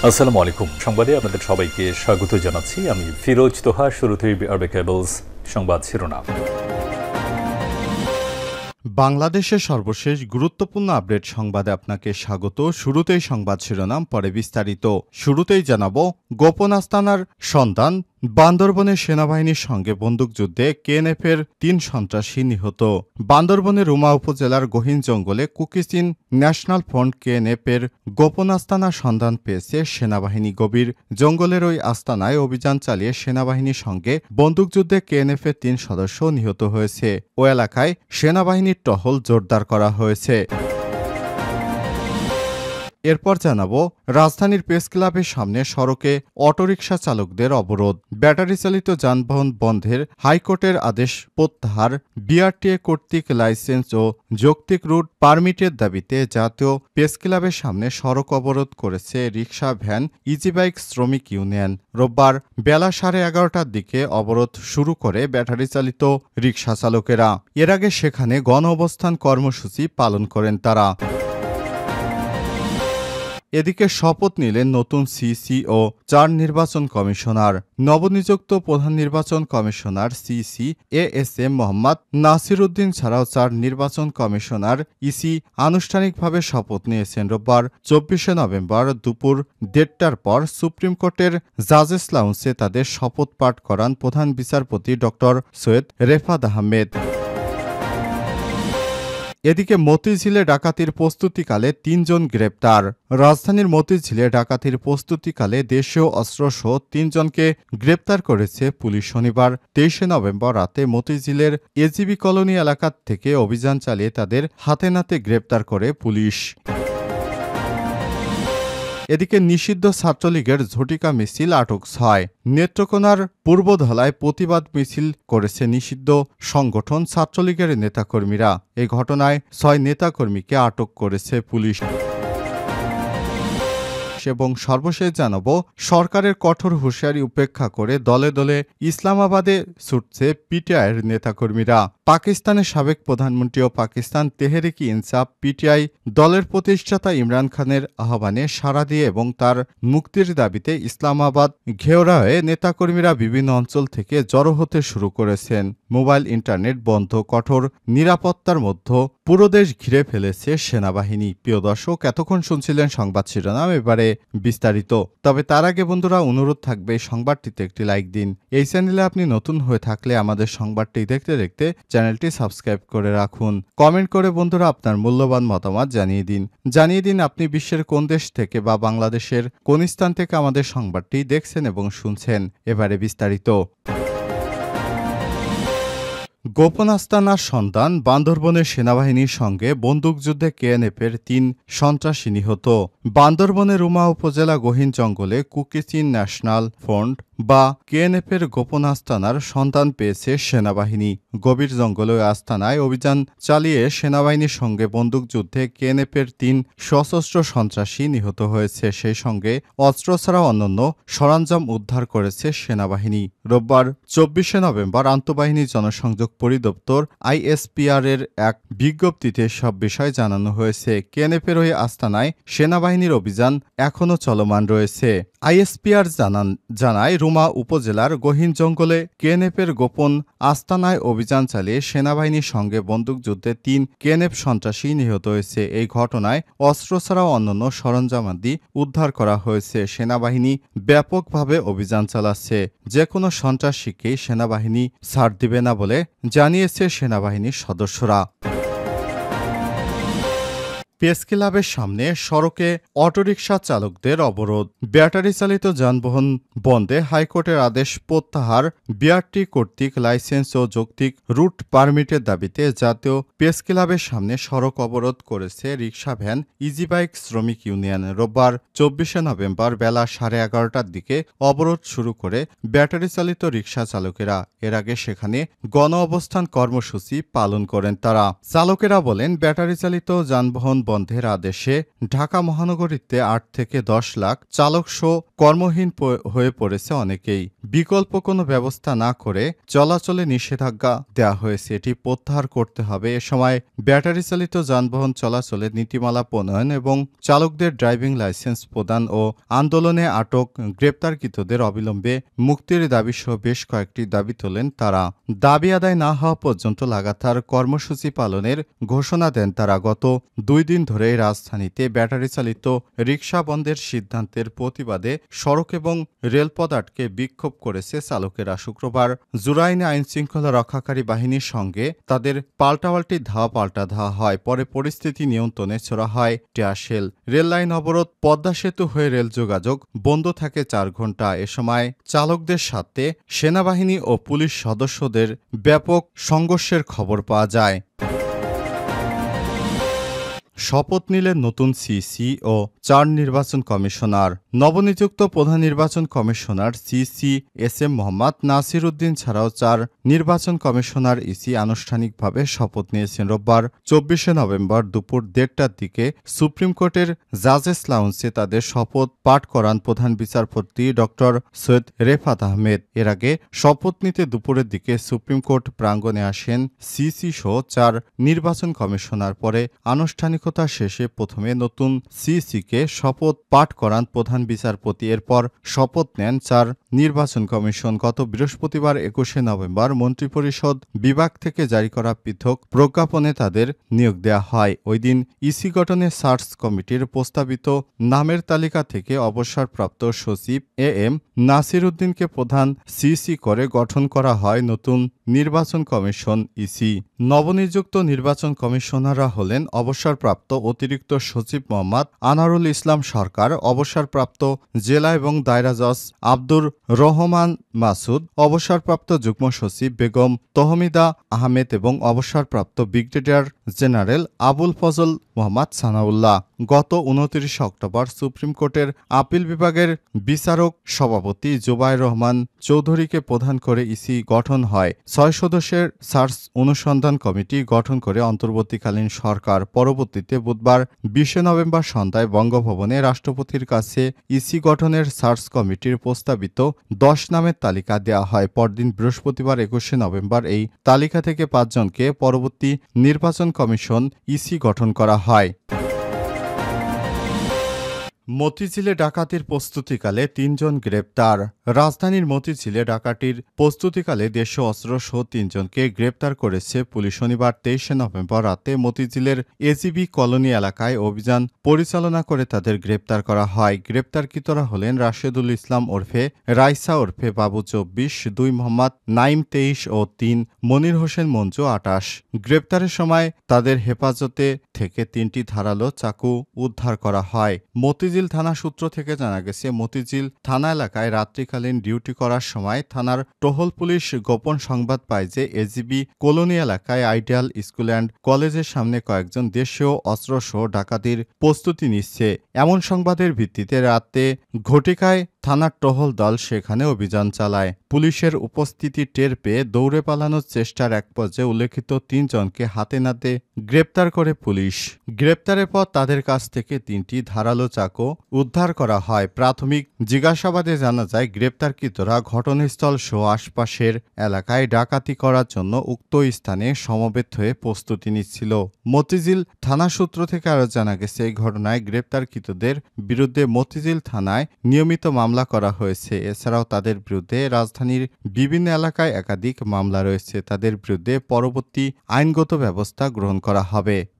আসসালামু আলাইকুম। সংবাদে আপনাদের সবাইকে স্বাগত জানাচ্ছি। আমি ফিরোজ তোহা। শুরুতেই আরবে কেবলস সংবাদ শিরোনাম। বাংলাদেশের সর্বশেষ গুরুত্বপূর্ণ আপডেট সংবাদে আপনাকে স্বাগত। শুরুতেই সংবাদ শিরোনাম, পরে বিস্তারিত। শুরুতেই জানাবো, গোপন আস্তানার সন্ধান, বান্দরবনে সেনাবাহিনীর সঙ্গে বন্দুকযুদ্ধে কেএনএফের ৩ সন্ত্রাসী নিহত। বান্দরবনের রুমা উপজেলার গহীন জঙ্গলে কুকিচিন ন্যাশনাল ফ্রন্ট কেএনএফের গোপন আস্তানার সন্ধান পেয়েছে সেনাবাহিনী। গভীর জঙ্গলের ওই আস্তানায় অভিযান চালিয়ে সেনাবাহিনীর সঙ্গে বন্দুকযুদ্ধে কেএনএফের ৩ সদস্য নিহত হয়েছে। ও এলাকায় সেনাবাহিনীর টহল জোরদার করা হয়েছে। এরপর জানাবো, রাজধানীর প্রেস ক্লাবের সামনে সড়কে অটোরিকশা চালকদের অবরোধ, ব্যাটারি চালিত যানবাহন বন্ধের হাইকোর্টের আদেশ প্রত্যাহার, বিআরটিএ কর্তৃক লাইসেন্স ও যৌক্তিক রুট পারমিটের দাবিতে জাতীয় প্রেস ক্লাবের সামনে সড়ক অবরোধ করেছে রিকশা, ভ্যান, ইজিবাইক শ্রমিক ইউনিয়ন। রোববার বেলা 11:30টার দিকে অবরোধ শুরু করে ব্যাটারি চালিত রিকশা চালকেরা। এর আগে সেখানে গণ অবস্থান কর্মসূচি পালন করেন তারা। এদিকে শপথ নিলেন নতুন সিসি ও ৪ নির্বাচন কমিশনার। নবনিযুক্ত প্রধান নির্বাচন commissioner CC ASM Mohammad Nasir Uddin ছাড়াও ৪ নির্বাচন কমিশনার ইসি আনুষ্ঠানিকভাবে শপথ নিয়েছেন। রোববার ২৪শে নভেম্বর দুপুর ১:৩০টার পর সুপ্রিম কোর্টের জাজেস লাউঞ্জে তাদের শপথ পাঠ করান প্রধান বিচারপতি ড. সৈয়দ রেফাত আহমেদ। এদিকে মতিঝিলে ডাকাতির প্রস্তুতিকালে ৩ জন গ্রেপ্তার। রাজধানীর মতিঝিলে ডাকাতির প্রস্তুতিকালে দেশীয় অস্ত্রসহ ৩ জনকে গ্রেপ্তার করেছে পুলিশ। শনিবার ২৩শে নভেম্বর রাতে মতিঝিলের এজিবি কলোনি এলাকা থেকে অভিযান চালিয়ে তাদের হাতে নাতে গ্রেপ্তার করে পুলিশ। এদিকে নিষিদ্ধ ছাত্রলীগের ঝটিকা মিছিল আটক ৬। নেত্রকোনার পূর্বধলায় প্রতিবাদ মিছিল করেছে নিষিদ্ধ সংগঠন ছাত্রলীগের নেতাকর্মীরা। এই ঘটনায় ৬ নেতাকর্মীকে আটক করেছে পুলিশ। এবং সর্বশেষ জানাবো, সরকারের কঠোর হুঁশিয়ারি উপেক্ষা করে দলে দলে ইসলামাবাদে ছুটছে পিটিআইয়ের নেতাকর্মীরা। পাকিস্তানের সাবেক প্রধানমন্ত্রী ও পাকিস্তান তেহরিকি ইনসাফ পিটিআই দলের প্রতিষ্ঠাতা ইমরান খানের আহ্বানে সাড়া দিয়ে এবং তার মুক্তির দাবিতে ইসলামাবাদ ঘেরা হয়ে নেতাকর্মীরা বিভিন্ন অঞ্চল থেকে জড়ো হতে শুরু করেছেন। মোবাইল ইন্টারনেট বন্ধ, কঠোর নিরাপত্তার মধ্যে পুরো দেশ ঘিরে ফেলেছে সেনাবাহিনী। প্রিয় দর্শক, এতক্ষণ শুনছিলেন সংবাদ শিরোনাম, এবারে বিস্তারিত। তবে তার আগে বন্ধুরা, অনুরোধ থাকবে সংবাদটিতে একটি লাইক দিন। এই চ্যানেলে আপনি নতুন হয়ে থাকলে আমাদের সংবাদটি দেখতে দেখতে চ্যানেলটি সাবস্ক্রাইব করে রাখুন। কমেন্ট করে বন্ধুরা আপনার মূল্যবান মতামত জানিয়ে দিন আপনি বিশ্বের কোন দেশ থেকে বা বাংলাদেশের কোন স্থান থেকে আমাদের সংবাদটি দেখছেন এবং শুনছেন। এবারে বিস্তারিত। গোপন আস্তানার সন্ধান, বান্দরবনের সেনাবাহিনীর সঙ্গে বন্দুকযুদ্ধে কেএনএফের ৩ সন্ত্রাসী নিহত। বান্দরবনের রুমা উপজেলা গহীন জঙ্গলে কুকিচিন ন্যাশনাল ফ্রন্ট বা কেএনএফের গোপন আস্তানার সন্ধান পেয়েছে সেনাবাহিনী। গভীর জঙ্গলে আস্তানায় অভিযান চালিয়ে সেনাবাহিনীর সঙ্গে বন্দুকযুদ্ধে কেএনএফের ৩ সশস্ত্র সন্ত্রাসী নিহত হয়েছে। সেই সঙ্গে অস্ত্র ছাড়া অন্যান্য সরঞ্জাম উদ্ধার করেছে সেনাবাহিনী। রোববার ২৪শে নভেম্বর আন্তঃবাহিনী জনসংযোগ পরিদপ্তর আইএসপিআর এর এক বিজ্ঞপ্তিতে সব বিষয় জানানো হয়েছে। কেএনএফের ওই আস্তানায় সেনাবাহিনীর অভিযান এখনও চলমান রয়েছে। আইএসপিআর জানায়, রুমা উপজেলার গহীন জঙ্গলে কেএনএফের গোপন আস্তানায় অভিযান চালিয়ে সেনাবাহিনীর সঙ্গে বন্দুকযুদ্ধে ৩ কেএনএফ সন্ত্রাসী নিহত হয়েছে। এই ঘটনায় অস্ত্র ছাড়াও অন্যান্য সরঞ্জামাদি উদ্ধার করা হয়েছে। সেনাবাহিনী ব্যাপকভাবে অভিযান চালাচ্ছে। যে কোনো সন্ত্রাসীকেই সেনাবাহিনী ছাড় দিবে না বলে জানিয়েছে সেনাবাহিনীর সদস্যরা। প্রেস ক্লাবের সামনে সড়কে অটোরিকশা চালকদের অবরোধ, ব্যাটারি চালিত যানবাহন বন্ধে হাইকোর্টের আদেশ প্রত্যাহার, বিআরটি কর্তৃক লাইসেন্স ও যৌক্তিক রুট পারমিটের দাবিতে জাতীয় প্রেস ক্লাবের সামনে সড়ক অবরোধ করেছে রিকশা, ভ্যান, ইজিবাইক শ্রমিক ইউনিয়ন। রোববার ২৪শে নভেম্বর বেলা 11:30টার দিকে অবরোধ শুরু করে ব্যাটারি চালিত রিকশা চালকেরা। এর আগে সেখানে গণ অবস্থান কর্মসূচি পালন করেন তারা। চালকেরা বলেন, ব্যাটারি চালিত যানবাহন বন্ধের আদেশে ঢাকা মহানগরীতে ৮ থেকে ১০ লাখ চালকসহ কর্মহীন হয়ে পড়েছে অনেকেই। বিকল্প কোনো ব্যবস্থা না করে চলাচলে নিষেধাজ্ঞা দেওয়া হয়েছে, এটি প্রত্যাহার করতে হবে। এ সময় ব্যাটারি চালিত যানবাহন চলাচলের নীতিমালা প্রণয়ন এবং চালকদের ড্রাইভিং লাইসেন্স প্রদান ও আন্দোলনে আটক গ্রেপ্তারকৃতদের অবিলম্বে মুক্তির দাবিসহ বেশ কয়েকটি দাবি তোলেন তারা। দাবি আদায় না হওয়া পর্যন্ত লাগাতার কর্মসূচি পালনের ঘোষণা দেন তারা। গত ২ দিন ধরে রাজধানীতে ব্যাটারি চালিত রিকশা বন্ধের সিদ্ধান্তের প্রতিবাদে সড়ক এবং রেলপথ আটকে বিক্ষোভ করেছে চালকেরা। শুক্রবার জুরাইনে আইনশৃঙ্খলা রক্ষাকারী বাহিনীর সঙ্গে তাদের পাল্টাপাল্টি পাল্টা ধাওয়া হয়। পরে পরিস্থিতি নিয়ন্ত্রণে ছোড়া হয় টিয়ারশেল। রেললাইন অবরোধ, পদ্মা সেতু হয়ে রেল যোগাযোগ বন্ধ থাকে ৪ ঘণ্টা। এ সময় চালকদের সাথে সেনাবাহিনী ও পুলিশ সদস্যদের ব্যাপক সংঘর্ষের খবর পাওয়া যায়। শপথ নিলেন নতুন সিসি ও ৪ নির্বাচন কমিশনার। নবনিযুক্ত প্রধান নির্বাচন commissioner CC SM. Mohammad Nasir Uddin ছাড়াও ৪ নির্বাচন কমিশনার ইসি আনুষ্ঠানিকভাবে শপথ নিয়েছেন। রোববার ২৪শে নভেম্বর দুপুর ১:৩০টার দিকে সুপ্রিম কোর্টের জাজেস লাউঞ্জে তাদের শপথ পাঠ করান প্রধান বিচারপতি ড. সৈয়দ রেফাত আহমেদ। এর আগে শপথ নিতে দুপুরের দিকে সুপ্রিম কোর্ট প্রাঙ্গণে আসেন সিসি সহ ৪ নির্বাচন কমিশনার। পরে আনুষ্ঠানিকতা শেষে প্রথমে নতুন সিসিকে শপথ পাঠ করান প্রধান বিচারপতি। এরপর শপথ নেন ৪ নির্বাচন কমিশন। গত বৃহস্পতিবার ২১শে নভেম্বর মন্ত্রিপরিষদ বিভাগ থেকে জারি করা পৃথক প্রজ্ঞাপনে তাদের নিয়োগ দেওয়া হয়। ওই দিন ইসি গঠনে সার্চ কমিটির প্রস্তাবিত নামের তালিকা থেকে অবসরপ্রাপ্ত সচিব এ.এম. নাসির উদ্দিনকে প্রধান সিসি করে গঠন করা হয় নতুন নির্বাচন কমিশন ইসি। নবনিযুক্ত নির্বাচন কমিশনাররা হলেন অবসরপ্রাপ্ত অতিরিক্ত সচিব মোহাম্মদ আনারুল ইসলাম সরকার, অবসরপ্রাপ্ত জেলা এবং দায়রা জজ আব্দুর রহমান মাসুদ, অবসরপ্রাপ্ত যুগ্ম সচিব বেগম তহমিদা আহমেদ এবং অবসরপ্রাপ্ত ব্রিগেডিয়ার জেনারেল আবুল ফজল মোহাম্মদ সানাউল্লাহ। গত ২৯ অক্টোবর সুপ্রিম কোর্টের আপিল বিভাগের বিচারক সভাপতি জুবায়ের রহমান চৌধুরীকে প্রধান করে ইসি গঠন হয়। ৬ সদস্যের সার্চ অনুসন্ধান কমিটি গঠন করে অন্তর্বর্তীকালীন সরকার। পরবর্তীতে বুধবার ২০শে নভেম্বর সন্ধ্যায় বঙ্গভবনে রাষ্ট্রপতির কাছে ইসি গঠনের সার্চ কমিটির প্রস্তাবিত ১০ নামের তালিকা দেওয়া হয়। পরদিন বৃহস্পতিবার ২১শে নভেম্বর এই তালিকা থেকে ৫ জনকে পরবর্তী নির্বাচন কমিশন ইসি গঠন করা হয়। মতিঝিলে ডাকাতির প্রস্তুতিকালে ৩ জন গ্রেপ্তার। রাজধানীর মতিঝিলে ডাকাতির প্রস্তুতিকালে দেশীয় অস্ত্রসহ ৩ জনকে গ্রেপ্তার করেছে পুলিশ। শনিবার ২৩শে নভেম্বর রাতে মতিঝিলের এজিবি কলোনি এলাকায় অভিযান পরিচালনা করে তাদের গ্রেপ্তার করা হয়। গ্রেপ্তারকৃতরা হলেন রাশেদুল ইসলাম ওরফে রাইসা ওরফে বাবু ২৪, ২ মোহাম্মদ নাইম ২৩ ও ৩ মনির হোসেন মঞ্জু ২৮। গ্রেপ্তারের সময় তাদের হেফাজতে থেকে ৩টি ধারালো চাকু উদ্ধার করা হয়। মতিঝিল থানা সূত্র থেকে জানা গেছে, মতিঝিল থানা এলাকায় রাত্রিকালীন ডিউটি করার সময় থানার টহল পুলিশ গোপন সংবাদ পায় যে এজিবি কলোনি এলাকায় আইডিয়াল স্কুল অ্যান্ড কলেজের সামনে কয়েকজন দেশীয় অস্ত্রসহ ডাকাতির প্রস্তুতি নিচ্ছে। এমন সংবাদের ভিত্তিতে রাতে ঘটিকায় থানার টহল দল সেখানে অভিযান চালায়। পুলিশের উপস্থিতি টের পেয়ে দৌড়ে পালানোর চেষ্টার এক পর্যায়ে উল্লেখিত ৩ জনকে হাতে নাতে গ্রেপ্তার করে পুলিশ। গ্রেপ্তারের পর তাদের কাছ থেকে ৩টি ধারালো চাকু উদ্ধার করা হয়। প্রাথমিক জিজ্ঞাসাবাদে জানা যায়, গ্রেপ্তারকৃতরা ঘটনাস্থল সহ আশপাশের এলাকায় ডাকাতি করার জন্য উক্ত স্থানে সমবেত হয়ে প্রস্তুতি নিচ্ছিল। মতিঝিল থানা সূত্র থেকে আরও জানা গেছে, এই ঘটনায় গ্রেপ্তারকৃতদের বিরুদ্ধে মতিঝিল থানায় নিয়মিত মামলা করা হয়েছে। এছাড়াও তাদের বিরুদ্ধে রাজধানীর বিভিন্ন এলাকায় একাধিক মামলা রয়েছে। তাদের বিরুদ্ধে পরবর্তী আইনগত ব্যবস্থা গ্রহণ করা হবে।